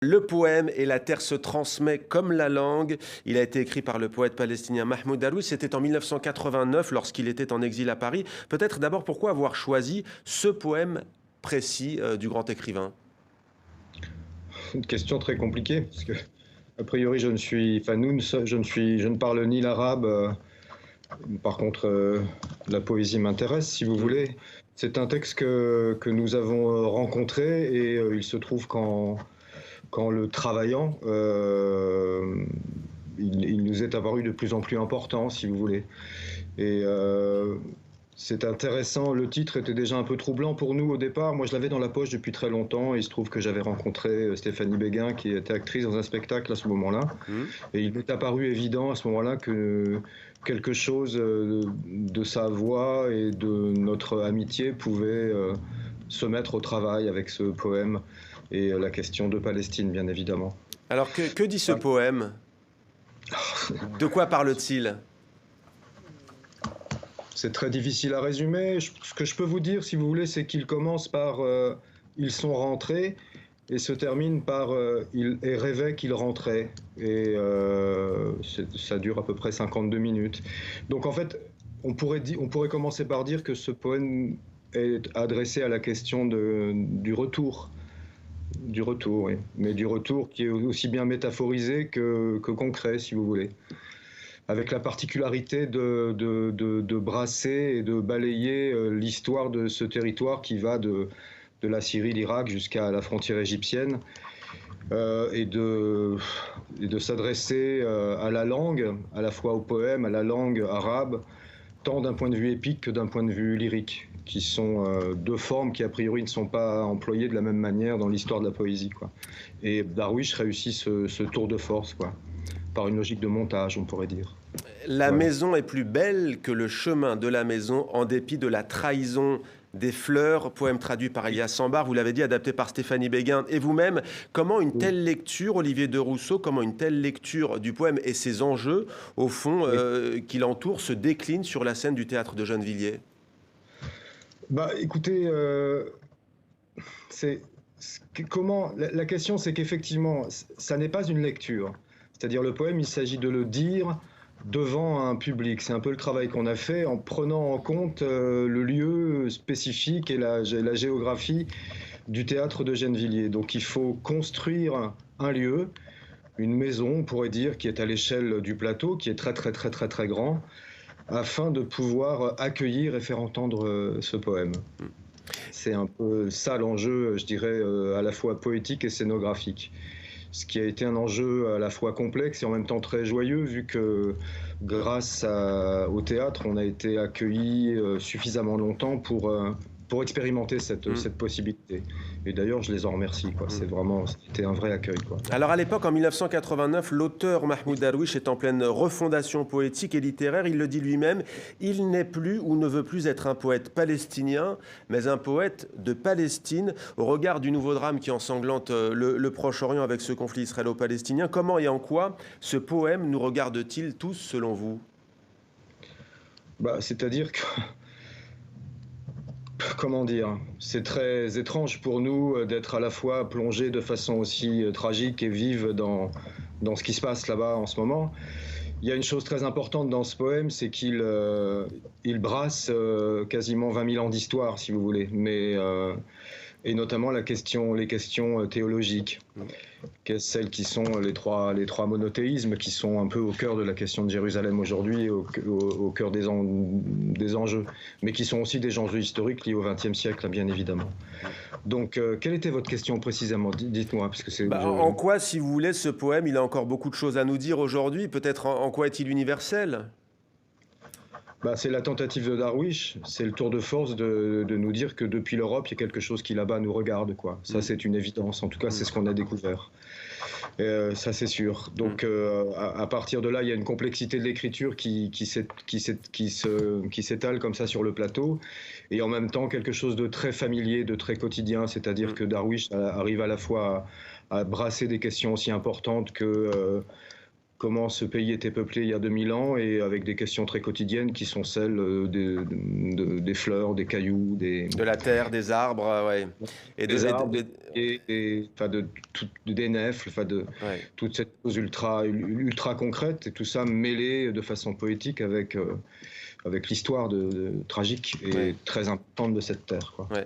Le poème et la terre se transmet comme la langue. Il a été écrit par le poète palestinien Mahmoud Darwish. C'était en 1989 lorsqu'il était en exil à Paris. Peut-être d'abord pourquoi avoir choisi ce poème précis du grand écrivain? Une question très compliquée, parce que, a priori, je ne suis, enfin, nous, je ne parle ni l'arabe. Par contre, la poésie m'intéresse, si vous Mm. voulez. C'est un texte que nous avons rencontré et il se trouve qu'en le travaillant, il nous est apparu de plus en plus important, si vous voulez. Et c'est intéressant, le titre était déjà un peu troublant pour nous au départ. Moi, je l'avais dans la poche depuis très longtemps et il se trouve que j'avais rencontré Stéphanie Béguin, qui était actrice dans un spectacle à ce moment-là. Mm. Et il m'est apparu évident à ce moment-là que quelque chose de sa voix et de notre amitié pouvait se mettre au travail avec ce poème et la question de Palestine, bien évidemment. Alors que dit ce poème? De quoi parle-t-il? C'est très difficile à résumer. Ce que je peux vous dire, si vous voulez, c'est qu'il commence par ils sont rentrés et se termine par il rêvait qu'ils rentraient. Et ça dure à peu près 52 minutes. Donc en fait, on pourrait commencer par dire que ce poème est adressé à la question du retour. Du retour, oui. Mais du retour qui est aussi bien métaphorisé que concret, si vous voulez, avec la particularité de brasser et de balayer l'histoire de ce territoire qui va de la Syrie, l'Irak jusqu'à la frontière égyptienne, et de s'adresser à la langue, à la fois au poème, à la langue arabe, tant d'un point de vue épique que d'un point de vue lyrique, qui sont deux formes qui a priori ne sont pas employées de la même manière dans l'histoire de la poésie, quoi. Et Darwish réussit ce tour de force, quoi, par une logique de montage, on pourrait dire. La Voilà. maison est plus belle que le chemin de la maison en dépit de la trahison des fleurs, poème traduit par Elias Sambar, vous l'avez dit, adapté par Stéphanie Béguin et vous-même. Comment une Oui. telle lecture, Olivier de Rousseau, comment une telle lecture du poème et ses enjeux, au fond, Oui. qui l'entourent, se décline sur la scène du théâtre de Gennevilliers? Bah, écoutez, c'est comment la question, c'est qu'effectivement, ça n'est pas une lecture. C'est-à-dire le poème, il s'agit de le dire devant un public. C'est un peu le travail qu'on a fait en prenant en compte le lieu spécifique et la géographie du théâtre de Gennevilliers. Donc il faut construire un lieu, une maison, on pourrait dire, qui est à l'échelle du plateau, qui est très très très très très grand, afin de pouvoir accueillir et faire entendre ce poème. C'est un peu ça l'enjeu, je dirais, à la fois poétique et scénographique. Ce qui a été un enjeu à la fois complexe et en même temps très joyeux, vu que grâce au théâtre, on a été accueillis suffisamment longtemps pour expérimenter cette possibilité. Et d'ailleurs, je les en remercie, quoi. C'était un vrai accueil, quoi. Alors à l'époque, en 1989, l'auteur Mahmoud Darwish est en pleine refondation poétique et littéraire. Il le dit lui-même, il n'est plus ou ne veut plus être un poète palestinien, mais un poète de Palestine. Au regard du nouveau drame qui ensanglante le Proche-Orient avec ce conflit israélo-palestinien, comment et en quoi ce poème nous regarde-t-il tous selon vous? Bah, c'est-à-dire que, comment dire, c'est très étrange pour nous d'être à la fois plongés de façon aussi tragique et vive dans ce qui se passe là-bas en ce moment. Il y a une chose très importante dans ce poème, c'est qu'il brasse quasiment 20 000 ans d'histoire, si vous voulez, et notamment les questions théologiques, celles qui sont les trois monothéismes qui sont un peu au cœur de la question de Jérusalem aujourd'hui, au cœur des enjeux, mais qui sont aussi des enjeux historiques liés au XXe siècle, bien évidemment. Donc, quelle était votre question précisément? Dites-moi, parce que En quoi, si vous voulez, ce poème, il a encore beaucoup de choses à nous dire aujourd'hui? Peut-être en quoi est-il universel? bah, c'est la tentative de Darwish, c'est le tour de force de nous dire que depuis l'Europe, il y a quelque chose qui là-bas nous regarde, quoi. Ça, Mm. c'est une évidence. En tout cas, c'est ce qu'on a découvert. Ça, c'est sûr. Mm. Donc, à partir de là, il y a une complexité de l'écriture qui s'étale comme ça sur le plateau, et en même temps quelque chose de très familier, de très quotidien. C'est-à-dire Mm. que Darwish arrive à la fois à brasser des questions aussi importantes que comment ce pays était peuplé il y a 2000 ans, et avec des questions très quotidiennes qui sont celles des fleurs, des cailloux, De la terre, des arbres, ouais. des arbres, enfin des nefs, enfin ouais. toute cette chose ultra concrète, et tout ça mêlé de façon poétique avec l'histoire tragique et Ouais. très importante de cette terre, quoi. Ouais.